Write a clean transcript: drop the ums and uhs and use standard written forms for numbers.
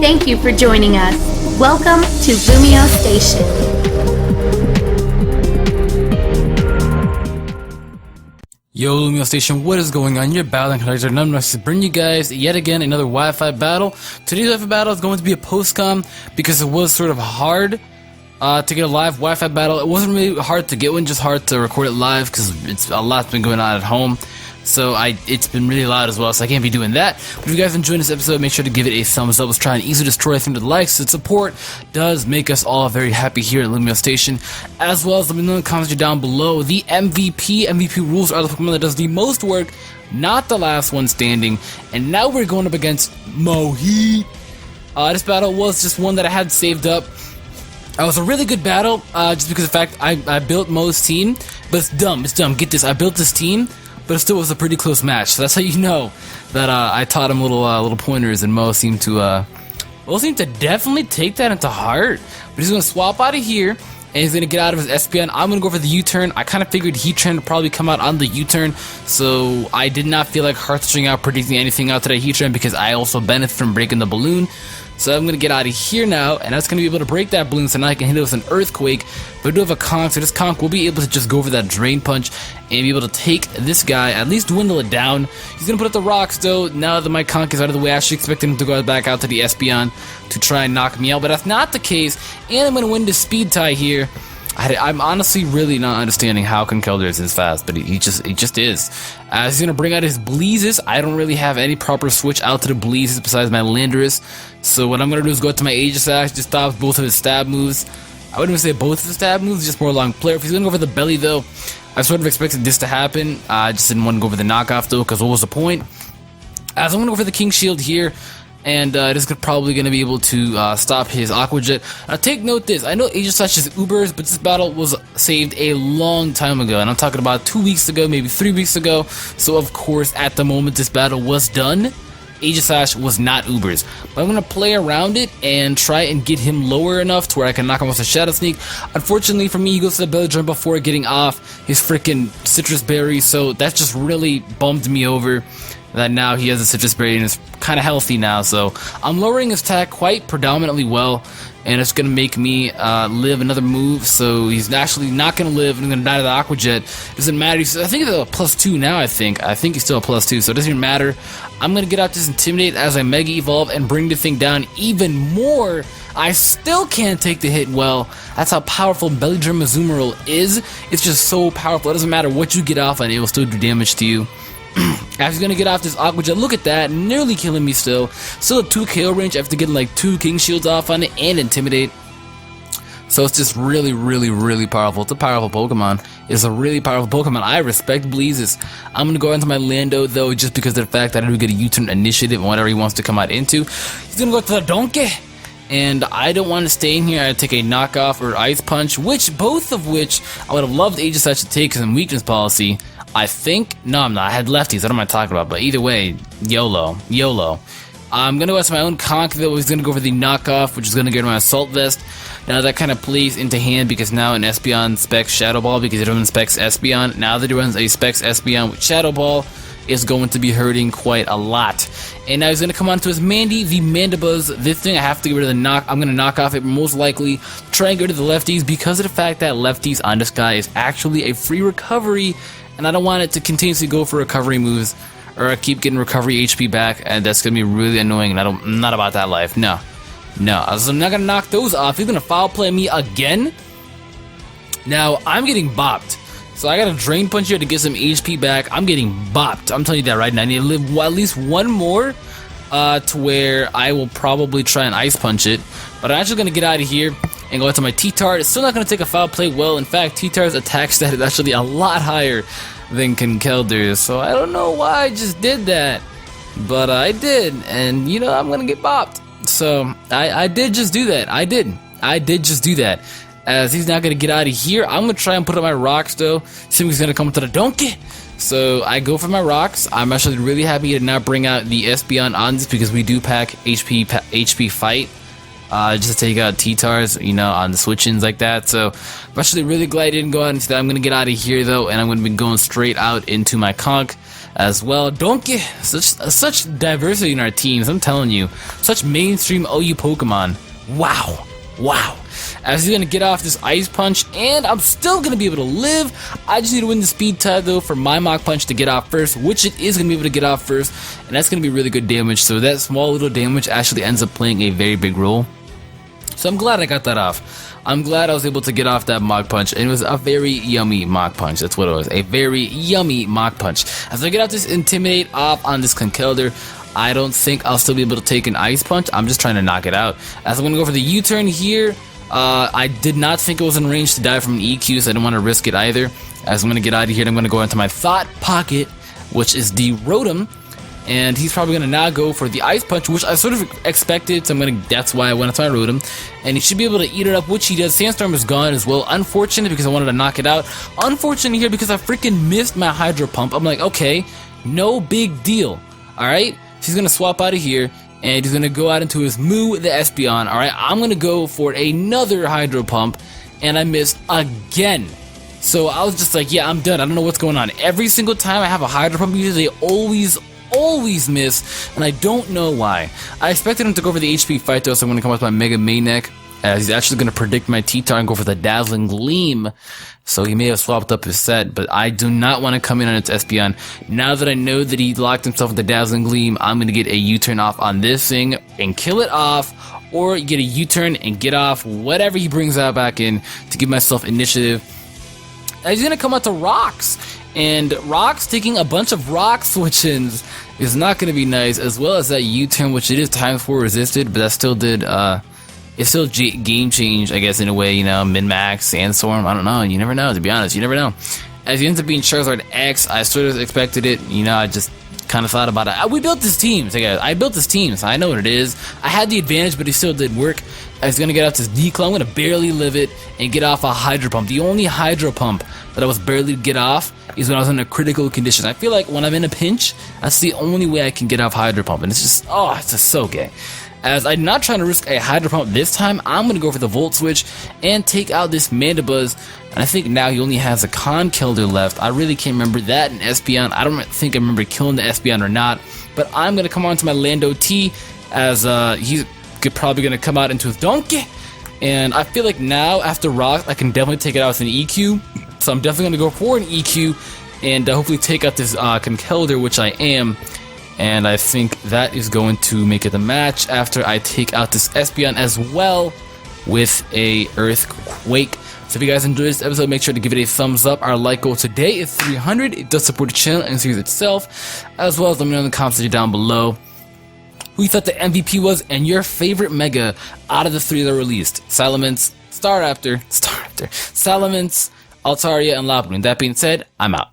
Thank you for joining us. Welcome to LumioseStation. Yo, LumioseStation, what is going on? Your battling conductor NumbNexus bring you guys yet again another Wi-Fi battle. Today's Wi-Fi battle is going to be a post-com because it was sort of hard to get a live Wi-Fi battle. It wasn't really hard to get one, just hard to record it live because it's a lot's been going on at home. So it's been really loud as well, so I can't be doing that. But if you guys enjoyed this episode, make sure to give it a thumbs up. Let's try and easily destroy through the likes. The support does make us all very happy here at LumioseStation. As well as let me know in the comments down below. The MVP rules are the Pokemon that does the most work, not the last one standing. And now we're going up against Mohi. This battle was just one that I had saved up. It was a really good battle, just because of the fact I built Mo's team. But it's dumb, get this, I built this team, but it still was a pretty close match. So that's how you know that I taught him little pointers, and Mo seemed to definitely take that into heart. But he's gonna swap out of here, and he's gonna get out of his Espeon. I'm gonna go for the U-turn. I kind of figured Heatran would probably come out on the U-turn, so I did not feel like heart-string out predicting anything out to that Heatran because I also benefit from breaking the balloon. So I'm going to get out of here now, and that's going to be able to break that balloon so now I can hit it with an Earthquake. But I do have a Conch, so this Conch will be able to just go for that Drain Punch and be able to take this guy, at least dwindle it down. He's going to put up the rocks, though. Now that my Conch is out of the way, I actually expected him to go back out to the Espeon to try and knock me out, but that's not the case. And I'm going to win the speed tie here. I'm honestly really not understanding how Conkeldurr is this fast, but he just is. He's going to bring out his Bleezes. I don't really have any proper switch out to the Bleezes besides my Landorus. So what I'm going to do is go to my Aegislash, just stop both of his stab moves. I wouldn't even say both of his stab moves, just more along player. If he's going to go for the Belly, though, I sort of expected this to happen. I just didn't want to go for the knockoff, though, because what was the point? As I'm going to go for the King Shield here. And this is probably going to be able to stop his Aqua Jet. Now take note this, I know Aegislash is Ubers, but this battle was saved a long time ago. And I'm talking about 2 weeks ago, maybe 3 weeks ago. So of course, at the moment this battle was done, Aegislash was not Ubers. But I'm going to play around it and try and get him lower enough to where I can knock him off the Shadow Sneak. Unfortunately for me, he goes to the Belly Drum before getting off his freaking Citrus Berry. So that just really bummed me over. That now he has a Citrus Berry and is kind of healthy now, so I'm lowering his attack quite predominantly well, and it's going to make me live another move, so he's actually not going to live and going to die to the Aqua Jet. Doesn't matter, I think it's a +2 now, I think he's still a +2, so it doesn't even matter. I'm going to get out this Intimidate as I Mega Evolve and bring the thing down even more. I still can't take the hit well. That's how powerful Belly Drum Azumarill is. It's just so powerful, it doesn't matter what you get off on, it will still do damage to you. He's gonna get off this Aqua Jet. Look at that, nearly killing me still. Still a 2 KO range after getting like 2 King Shields off on it and Intimidate. So it's just really powerful. It's a powerful Pokemon. It's a really powerful Pokemon. I respect Bleezes. I'm gonna go into my Lando though, just because of the fact that I do get a U-turn initiative and whatever he wants to come out into. He's gonna go to the Donkey. And I don't want to stay in here. I take a knockoff or Ice Punch, both of which I would have loved Aegislash to take because I'm weakness policy. I think, no I'm not, I had lefties, what am I talking about, but either way, YOLO. I'm going to go to my own Conch though, he's going to go for the knockoff, which is going to get my Assault Vest. Now that kind of plays into hand because now an Espeon specs Shadow Ball because it runs specs Espeon. Now that it runs a specs Espeon with Shadow Ball, is going to be hurting quite a lot. And now he's going to come on to his Mandy, the Mandibuzz. This thing I have to get rid of the knock. I'm going to knock off it most likely, try and get rid of the lefties because of the fact that lefties on this guy is actually a free recovery. And I don't want it to continuously go for recovery moves or I keep getting recovery HP back, and that's going to be really annoying, and I'm not about that life. No. So I'm not going to knock those off. He's going to foul play me again. Now, I'm getting bopped. So I got to Drain Punch here to get some HP back. I'm getting bopped. I'm telling you that right now. I need to live at least one more to where I will probably try and Ice Punch it. But I'm actually going to get out of here and go into my T-Tart. It's still not going to take a foul play well. In fact, T-Tar's attack stat is actually a lot higher than Conkeldurr. So I don't know why I just did that. But I did. And, you know, I'm going to get bopped. So I did just do that. I did just do that. As he's not going to get out of here, I'm going to try and put up my rocks, though. See if he's going to come to the donkey. So I go for my rocks. I'm actually really happy to not bring out the Espeon on this because we do pack HP fight. Just to take out T-Tars, you know, on the switch-ins like that. So I'm actually really glad I didn't go out into that. I'm going to get out of here, though, and I'm going to be going straight out into my Conch. as well. Don't get such diversity in our teams, I'm telling you. Such mainstream OU Pokemon. Wow. Wow. As he's gonna get off this Ice Punch, and I'm still gonna be able to live. I just need to win the speed tie though for my Mach Punch to get off first, which it is gonna be able to get off first, and that's gonna be really good damage. So that small little damage actually ends up playing a very big role. So I'm glad I got that off. I'm glad I was able to get off that Mach Punch, and it was a very yummy Mach Punch. That's what it was, a very yummy Mach Punch. As I get out this Intimidate off on this Conkeldurr, I don't think I'll still be able to take an Ice Punch. I'm just trying to knock it out. As I'm gonna go for the U-turn here. I did not think it was in range to die from an EQ, so I didn't want to risk it either. As I'm going to get out of here, I'm going to go into my Thought Pocket, which is the Rotom, and he's probably going to now go for the Ice Punch, which I sort of expected, so that's why I went into my Rotom, and he should be able to eat it up, which he does. Sandstorm is gone as well. Unfortunate because I wanted to knock it out. Unfortunate here because I freaking missed my Hydro Pump. I'm like, okay, no big deal. Alright, so he's going to swap out of here. And he's going to go out into his Moo, the Espeon. Alright, I'm going to go for another Hydro Pump. And I missed again. So I was just like, yeah, I'm done. I don't know what's going on. Every single time I have a Hydro Pump, usually they always miss. And I don't know why. I expected him to go for the HP fight though, so I'm going to come with my Mega Mayneck. As he's actually going to predict my T-Tar and go for the Dazzling Gleam. So he may have swapped up his set, but I do not want to come in on its Espeon. Now that I know that he locked himself with the Dazzling Gleam, I'm going to get a U-turn off on this thing and kill it off, or get a U-turn and get off whatever he brings out back in to give myself initiative. And he's going to come out to Rocks, and Rocks taking a bunch of Rock switch-ins is not going to be nice, as well as that U-turn, which it is ×4 resisted, but that still did, it's still game change, I guess, in a way, you know, min-max, Sandstorm, I don't know, you never know, to be honest, you never know. As he ends up being Charizard X, I sort of expected it, you know, I just kind of thought about it. We built this team, so guys, I built this team, so I know what it is. I had the advantage, but it still did work. I was going to get off this D-Claw, I'm going to barely live it, and get off a Hydro Pump. The only Hydro Pump that I was barely to get off is when I was in a critical condition. I feel like when I'm in a pinch, that's the only way I can get off Hydro Pump, and it's just, oh, it's just so gay. As I'm not trying to risk a Hydro Pump this time, I'm going to go for the Volt Switch and take out this Mandibuzz. And I think now he only has a Conkeldurr left. I really can't remember that in Espeon. I don't think I remember killing the Espeon or not. But I'm going to come on to my Lando T, as he's probably going to come out into his Donkey. And I feel like now, after Rock, I can definitely take it out with an EQ. So I'm definitely going to go for an EQ and hopefully take out this Conkeldurr, which I am. And I think that is going to make it the match after I take out this Espeon as well with a Earthquake. So if you guys enjoyed this episode, make sure to give it a thumbs up. Our like goal today is 300. It does support the channel and the series itself. As well as let me know in the comments down below who you thought the MVP was and your favorite Mega out of the 3 that are released. Salamence, Staraptor, Salamence, Altaria, and Lopunny. That being said, I'm out.